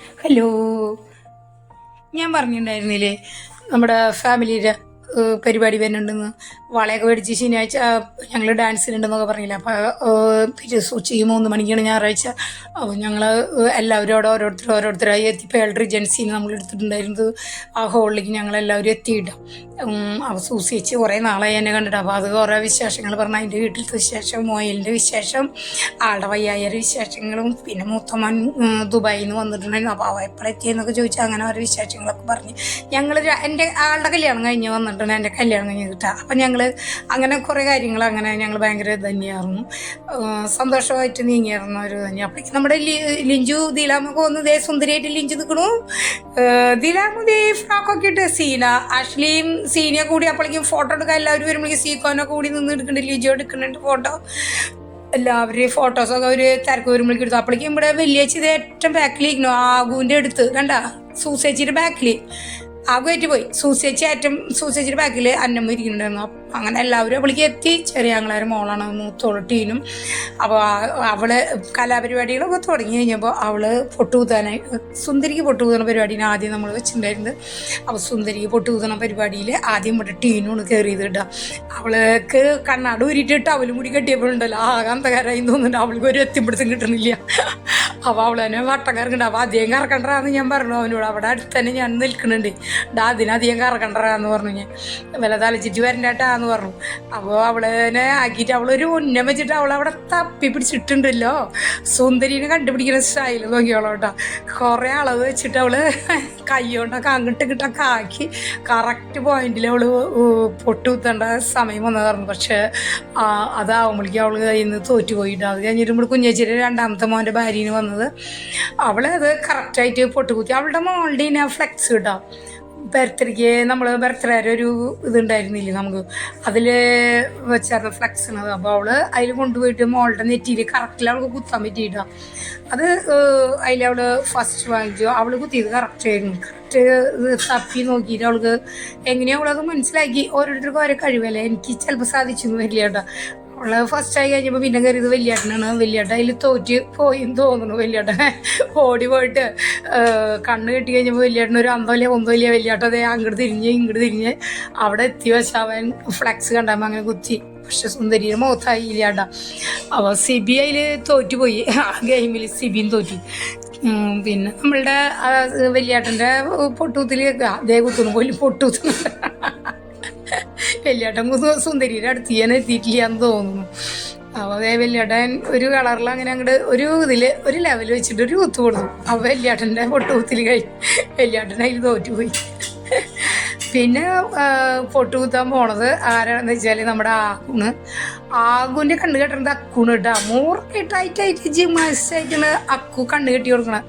Hello, ഞാൻ പറഞ്ഞിട്ടുണ്ടായിരുന്നില്ലേ നമ്മുടെ ഫാമിലിയുടെ പരിപാടി വരുന്നുണ്ടെന്ന്. വളയൊക്കെ മേടിച്ച് ശനിയാഴ്ച ഞങ്ങൾ ഡാൻസിനുണ്ടെന്നൊക്കെ പറഞ്ഞില്ല. അപ്പോൾ പിറ്റേ ഉച്ചയ്ക്ക് 3 മണിക്കാണ് ഞായറാഴ്ച. അപ്പോൾ ഞങ്ങൾ എല്ലാവരും അവിടെ ഓരോരുത്തരായി എത്തി. പേൾ റിജൻസിന് നമ്മൾ എടുത്തിട്ടുണ്ടായിരുന്നത് ആ ഹോളിലേക്ക് ഞങ്ങളെല്ലാവരും എത്തിയിട്ടാണ്. അപ്പോൾ സൂസിച്ച് കുറേ നാളായി എന്നെ കണ്ടിട്ട്. അപ്പോൾ അത് കുറേ വിശേഷങ്ങൾ പറഞ്ഞാൽ അതിൻ്റെ വീട്ടിലത്തെ വിശേഷം, മോയലിൻ്റെ വിശേഷം, ആളുടെ വയ്യായൊരു വിശേഷങ്ങളും, പിന്നെ മൂത്തമ്മൻ ദുബായിൽ നിന്ന് വന്നിട്ടുണ്ടായിരുന്നു. അപ്പോൾ അവ എപ്പോഴെത്തിയെന്നൊക്കെ ചോദിച്ചാൽ അങ്ങനെ ഓരോ വിശേഷങ്ങളൊക്കെ പറഞ്ഞ് ഞങ്ങൾ എൻ്റെ ആളുടെ കല്യാണം കഴിഞ്ഞ് വന്നിട്ടുണ്ട്, എൻ്റെ കല്യാണം കഴിഞ്ഞ് കിട്ടുക. അപ്പം ഞങ്ങൾ അങ്ങനെ കുറേ കാര്യങ്ങൾ അങ്ങനെ ഞങ്ങൾ ഭയങ്കര തന്നെയായിരുന്നു, സന്തോഷമായിട്ട് നീങ്ങിയായിരുന്നു ഒരു തന്നെ. അപ്പോഴേക്കും നമ്മുടെ ലിഞ്ചു ദീലാമൊക്കെ വന്ന് ദേ സുന്ദരിയായിട്ട് ലിഞ്ചു നിൽക്കണു. ദീലാമു ഫ്രോക്കൊക്കെ ഇട്ട് സീന ആഷ്ലിയും സീനിയ കൂടി അപ്പോഴേക്കും ഫോട്ടോ എടുക്കാൻ എല്ലാവരും വരുമ്പോഴേക്കും സീക്കോനൊക്കെ കൂടി നിന്ന് എടുക്കുന്നുണ്ട്, ലിജു എടുക്കുന്നുണ്ട് ഫോട്ടോ. എല്ലാവരും ഫോട്ടോസൊക്കെ ഒരു തിരക്ക് വരുമ്പോഴേക്കും എടുത്തു. അപ്പോഴേക്കും ഇവിടെ വലിയേച്ചി ഇത് ഏറ്റവും ബാക്കിലിരിക്കുന്നു, ആഗുവിൻ്റെ അടുത്ത് കണ്ട സൂസേച്ചിയുടെ ബാക്കിൽ ആകുമായിട്ട് പോയി. സൂസേച്ചിയുടെ ബാക്കിൽ അന്നമ്മ ഇരിക്കുന്നുണ്ടായിരുന്നു. അങ്ങനെ എല്ലാവരും അവൾക്ക് എത്തി. ചെറിയ ആങ്ങളാരും മോളാണ്, മൂത്തോള് ടീനും. അപ്പോൾ അവള് കലാപരിപാടികളൊക്കെ തുടങ്ങി കഴിഞ്ഞപ്പോൾ അവള് പൊട്ടുകുത്താനായി സുന്ദരിക്ക് പൊട്ടുകുത്തുന്ന പരിപാടിയാണ് ആദ്യം നമ്മൾ വെച്ചിട്ടുണ്ടായിരുന്നത്. അപ്പോൾ സുന്ദരിക്ക് പൊട്ടുകുത്തുന്ന പരിപാടിയിൽ ആദ്യം ഇവിടെ ടീനോണ് കയറിയത് കേട്ടോ. അവൾക്ക് കണ്ണാട് ഊരിയിട്ട് അവലും കൂടി കെട്ടിയപ്പോഴുണ്ടല്ലോ ആകാന്തകാരായി തോന്നുന്നുണ്ട്. അവൾക്ക് ഒരു എത്തിപ്പിടുത്തം കിട്ടണില്ല. അപ്പോൾ അവൾ തന്നെ വട്ടം കറക്കണ്ട. അപ്പോൾ അധികം കറക്കണ്ടറാന്ന് ഞാൻ പറഞ്ഞു അവനോട്. അവിടെ അടുത്ത് തന്നെ ഞാൻ നിൽക്കുന്നുണ്ട്. അതിനധികം കറക്കണ്ടറാന്ന് പറഞ്ഞു. ഞാൻ വില തലച്ചിട്ട് വരണ്ടാട്ടാന്ന് പറഞ്ഞു. അപ്പോൾ അവളെ ആക്കിയിട്ട് അവളൊരു ഉന്നം വെച്ചിട്ട് അവളവിടെ തപ്പി പിടിച്ചിട്ടുണ്ടല്ലോ. സുന്ദരീനെ കണ്ടുപിടിക്കുന്ന സ്റ്റൈല് നോക്കിയോളൂ കേട്ടോ. കുറേ അളവ് വെച്ചിട്ട് അവള് കൈ കൊണ്ടൊക്കെ അങ്ങോട്ട് ഇങ്ങോട്ടൊക്കെ ആക്കി കറക്റ്റ് പോയിന്റിൽ അവള് പൊട്ടുകുത്തേണ്ട സമയം വന്നതായിരുന്നു. പക്ഷെ അതാവുമ്പോഴേക്കും അവള് കയ്യിൽ നിന്ന് തോറ്റുപോയിട്ട് അത് കഴിഞ്ഞിട്ട് നമ്മൾ കുഞ്ഞേച്ചിയുടെ രണ്ടാമത്തെ മോൻ്റെ ഭാര്യന് വന്നത്. അവളത് കറക്റ്റായിട്ട് പൊട്ടുകുത്തി. അവളുടെ മോളുടെ ഇനി ഫ്ലെക്സ് കിട്ടാം ബർത്ത്ഡേക്ക് നമ്മൾ ബർത്ത്ഡേ ഒരു ഇതുണ്ടായിരുന്നില്ലേ നമുക്ക്, അതിൽ വെച്ചായിരുന്നു ഫ്ലെക്സിനത്. അപ്പോൾ അവള് അതിൽ കൊണ്ടുപോയിട്ട് മോളുടെ നെറ്റിയിൽ കറക്റ്റിൽ അവൾക്ക് കുത്താൻ പറ്റിയിട്ടാണ്. അത് അതിലവള് ഫസ്റ്റ് വാങ്ങിച്ചു. അവള് കുത്തിയത് കറക്റ്റായിരുന്നു. കറക്റ്റ് തപ്പി നോക്കിയിട്ട് അവൾക്ക് എങ്ങനെയാണ് അവളത് മനസ്സിലാക്കി. ഓരോരുത്തർക്കും ഓരോ കഴിവല്ലേ. എനിക്ക് ചിലപ്പോൾ സാധിച്ചൊന്നും വരില്ല കേട്ടോ. അവള് ഫസ്റ്റ് ആയി കഴിഞ്ഞപ്പോൾ പിന്നെ കയറിയത് വലിയേട്ടനാണ്. വലിയേട്ടൻ അതിൽ തോറ്റ് പോയിന്ന് തോന്നുന്നു. വലിയേട്ടൻ ഓടി പോയിട്ട് കണ്ണ് കെട്ടി കഴിഞ്ഞപ്പോൾ വലിയേട്ടൻ ഒരു അന്തമില്ല ഒന്നുമില്ല. വലിയേട്ടൻ അതേ അങ്ങോട്ട് തിരിഞ്ഞ് അവിടെ എത്തി വെച്ചാൽ അവൻ ഫ്ലെക്സ് കണ്ടാകുമ്പോൾ അങ്ങനെ കുത്തി. പക്ഷെ സുന്ദരിയുടെ മുഖത്തായി ഇല്ലാണ്ട. അപ്പോൾ സിബി അതിൽ തോറ്റുപോയി. ആ ഗെയിമിൽ സിബിയും തോറ്റു. പിന്നെ നമ്മളുടെ വലിയേട്ടൻ്റെ പൊട്ടുകുത്തിൽ അതേ കുത്തുന്നു പോലും പൊട്ടുകുത്തുന്നു. വലിയേട്ടൻ സുന്ദരിയുടെ അടുത്ത് ചെയ്യാൻ എത്തിയിട്ടില്ല എന്ന് തോന്നുന്നു. അപ്പോൾ അതേ വലിയേട്ടൻ ഒരു കളറിൽ അങ്ങനെ അങ്ങോട്ട് ഒരു ഇതിൽ ഒരു ലെവൽ വെച്ചിട്ട് ഒരു കുത്തു കൊടുത്തു. അപ്പോൾ വലിയേട്ടൻ്റെ പൊട്ടുകുത്തിൽ കഴിഞ്ഞു. വലിയേട്ടൻ അതിൽ തോറ്റുപോയി. പിന്നെ പൊട്ടുകുത്താൻ പോണത് ആരാണെന്ന് വെച്ചാൽ നമ്മുടെ ആകുവിൻ്റെ കണ്ണ് കെട്ടുന്നത് അക്കുണ് കേട്ടോ. മൂർക്കിട്ടായിട്ട് ജിമാസായിട്ടാണ് അക്കു കണ്ണ് കെട്ടി കൊടുക്കണം.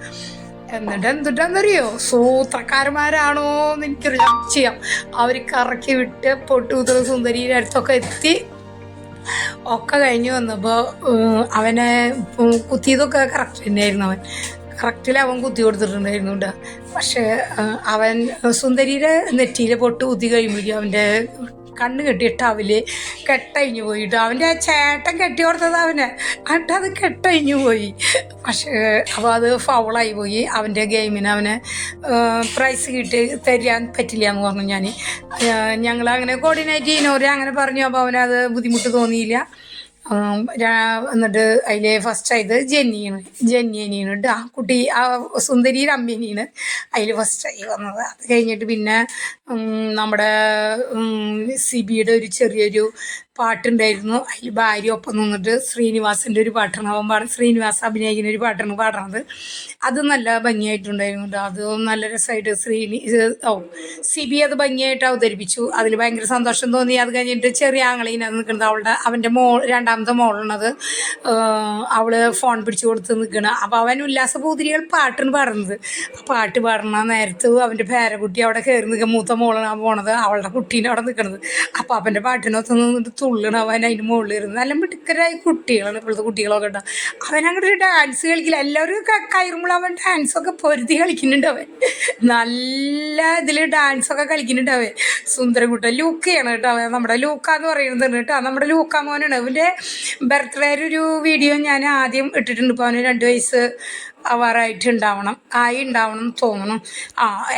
എന്നിട്ട് എന്തിട്ടാന്നറിയോ, സൂത്രക്കാരന്മാരാണോ എന്ന് എനിക്കൊരു ചെയ്യാം. അവർ കറക്കി വിട്ട് പൊട്ടുകുത്തുന്ന സുന്ദരിയുടെ അടുത്തൊക്കെ എത്തി. ഒക്കെ കഴിഞ്ഞ് വന്നപ്പോൾ അവനെ കുത്തിയതൊക്കെ കറക്റ്റ് തന്നെയായിരുന്നു. അവൻ കറക്റ്റിൽ അവൻ കുത്തി കൊടുത്തിട്ടുണ്ടായിരുന്നു കേട്ടോ. പക്ഷേ അവൻ സുന്ദരിയുടെ നെറ്റിയിൽ പൊട്ട് കുത്തി കഴിയുമ്പോഴേക്കും അവൻ്റെ കണ്ണ് കെട്ടിയിട്ട് അവല് കെട്ടഴിഞ്ഞു പോയിട്ട് അവൻ്റെ ചേട്ടൻ കെട്ടി കൊടുത്തത് അവനെ എന്നിട്ട് അത് കെട്ടഴിഞ്ഞു പോയി. പക്ഷേ അപ്പോൾ അത് ഫൗളായി പോയി. അവൻ്റെ ഗെയിമിന് അവന് പ്രൈസ് തരാൻ പറ്റില്ല എന്ന് പറഞ്ഞു. ഞങ്ങളങ്ങനെ കോർഡിനേറ്റ് ചെയ്യുന്നവരെ അങ്ങനെ പറഞ്ഞു. അപ്പോൾ അവനത് ബുദ്ധിമുട്ട് തോന്നിയില്ല. എന്നിട്ട് അതിൽ ഫസ്റ്റ് ആയത് ജെന്നിയനിയാണ് കേട്ടോ. ആ കുട്ടി ആ സുന്ദരിയുടെ അമ്മേനിയാണ് അതിൽ ഫസ്റ്റായി വന്നത്. അത് കഴിഞ്ഞിട്ട് പിന്നെ നമ്മുടെ സിബിയുടെ ഒരു ചെറിയൊരു പാട്ടുണ്ടായിരുന്നു. അതിൽ ഭാര്യ ഒപ്പം നിന്നിട്ട് ശ്രീനിവാസിൻ്റെ ഒരു പാട്ടാണ് അവൻ ശ്രീനിവാസ് അഭിനയിക്കുന്ന ഒരു പാട്ടാണ് പാടുന്നത്. അത് നല്ല ഭംഗിയായിട്ടുണ്ടായിരുന്നു കേട്ടോ. അത് നല്ല രസമായിട്ട് സിബി അത് ഭംഗിയായിട്ട് അവതരിപ്പിച്ചു. അതിൽ ഭയങ്കര സന്തോഷം തോന്നി. അത് കഴിഞ്ഞിട്ട് ചെറിയ ആങ്ങളീനത് നിൽക്കുന്നത് അവൻ്റെ രണ്ടാമത്തെ മോളുള്ളത്. അവള് ഫോൺ പിടിച്ചു കൊടുത്ത് നിൽക്കണം. അപ്പോൾ അവൻ ഉല്ലാസപൂതിരികൾ പാട്ടാണ് പാടുന്നത്. ആ പാട്ട് പാടുന്ന നേരത്ത് അവൻ്റെ പേരക്കുട്ടി അവിടെ കയറി നിൽക്കുക. മൂത്ത മോളാണ് പോണത്, അവളുടെ കുട്ടീനെ അവിടെ നിൽക്കുന്നത്. അപ്പോൾ അവൻ്റെ പാട്ടിനൊത്ത് നിന്നിട്ട് തുള്ളണം. അവൻ അതിന് മുകളിൽ ഇരുന്ന് നല്ല മിടുക്കരായ കുട്ടികളാണ് ഇപ്പോഴത്തെ കുട്ടികളൊക്കെ ഉണ്ടാവും. അവൻ അങ്ങോട്ട് ഡാൻസ് കളിക്കില്ല. എല്ലാവരും കയറുമ്പോൾ അവൻ ഡാൻസൊക്കെ പൊരുതി കളിക്കുന്നുണ്ട്. അവൻ നല്ല ഇതിൽ ഡാൻസൊക്കെ കളിക്കുന്നുണ്ട്. അവൻ സുന്ദരകുട്ടൻ ലൂക്കയാണ് കേട്ടോ. അവൻ നമ്മുടെ ലൂക്ക എന്ന് പറയുന്നത് കേട്ടോ. നമ്മുടെ ലൂക്ക മോനാണ്. അവൻ്റെ ബർത്ത്ഡേ ഒരു വീഡിയോ ഞാൻ ആദ്യം ഇട്ടിട്ടുണ്ട്. ഇപ്പോൾ അവന് 2 വയസ്സ് ആവാറായിട്ടുണ്ടാവണം ഉണ്ടാവണം എന്ന് തോന്നണം.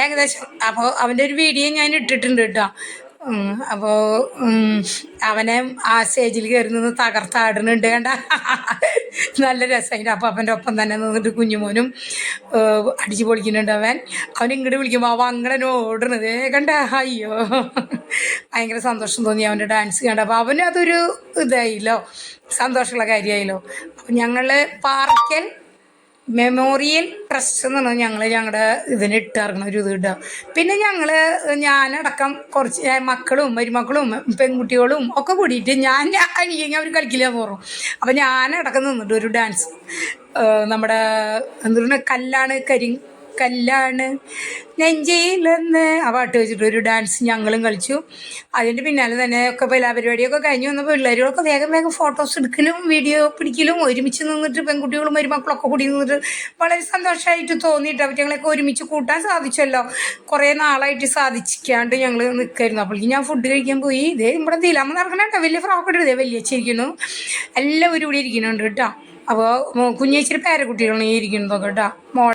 ഏകദേശം. അപ്പോൾ അവൻ്റെ ഒരു വീഡിയോ ഞാൻ ഇട്ടിട്ടുണ്ട് കേട്ടോ. അപ്പോൾ അവനെ ആ സ്റ്റേജിൽ കയറി നിന്ന് തകർത്താടുന്നുണ്ട് കണ്ട. നല്ല രസമായിട്ട് അപ്പോൾ അവൻ്റെ ഒപ്പം തന്നെ നിന്നിട്ട് കുഞ്ഞുമോനും അടിച്ചു പൊളിക്കുന്നുണ്ട്. അവൻ ഇങ്ങോട്ട് വിളിക്കുമ്പോൾ അവൻ അങ്ങനെ ഓടുന്നത് കണ്ട. അയ്യോ, ഭയങ്കര സന്തോഷം തോന്നി അവൻ്റെ ഡാൻസ് കണ്ട. അപ്പോൾ അവനും അതൊരു ഇതായില്ലോ, സന്തോഷമുള്ള കാര്യമായല്ലോ. അപ്പം ഞങ്ങൾ പാറയ്ക്കൽ മെമ്മോറിയൽ ട്രസ്റ്റ് എന്ന് പറഞ്ഞാൽ ഞങ്ങളുടെ ഇതിന് ഇട്ടിറങ്ങണ ഒരു ഇത് ഇടുക. പിന്നെ ഞാനടക്കം കുറച്ച് മക്കളും മരുമക്കളും പെൺകുട്ടികളും ഒക്കെ കൂടിയിട്ട് എനിക്ക് അവർ കളിക്കില്ല പോറും. അപ്പം ഞാനടക്കം നിന്നിട്ട് ഒരു ഡാൻസ് നമ്മുടെ എന്താണ് കല്ലാണ് നെഞ്ചിയിലെന്ന് ആ പാട്ട് വെച്ചിട്ട് ഒരു ഡാൻസ് ഞങ്ങളും കളിച്ചു. അതിൻ്റെ പിന്നാലെ തന്നെ ഒക്കെ കലാപരിപാടിയൊക്കെ കഴിഞ്ഞ് വന്നപ്പോൾ പിള്ളേരുകളൊക്കെ വേഗം ഫോട്ടോസ് എടുക്കലും വീഡിയോ പിടിക്കലും ഒരുമിച്ച് നിന്നിട്ട് പെൺകുട്ടികളും മരുമക്കളൊക്കെ കൂടി നിന്നിട്ട് വളരെ സന്തോഷമായിട്ട് തോന്നിയിട്ട് അവർ ഞങ്ങളൊക്കെ ഒരുമിച്ച് കൂട്ടാൻ സാധിച്ചല്ലോ. കുറേ നാളായിട്ട് സാധിക്കാണ്ട് ഞങ്ങൾ നിൽക്കായിരുന്നു. അപ്പോഴേക്കും ഞാൻ ഫുഡ് കഴിക്കാൻ പോയി. ഇതേ ഇവിടെ തീലാമ നടക്കണം കേട്ടോ. വലിയ ഫ്രോക്ക് ഇട്ടതേ വലിയ വെച്ചിരിക്കുന്നു. എല്ലാവരും ഇവിടെ ഇരിക്കുന്നുണ്ട് കേട്ടോ. അപ്പോൾ കുഞ്ഞേച്ചിരി പേരക്കുട്ടികളാണ് ഈ ഇരിക്കുന്നതൊക്കെ കേട്ടോ.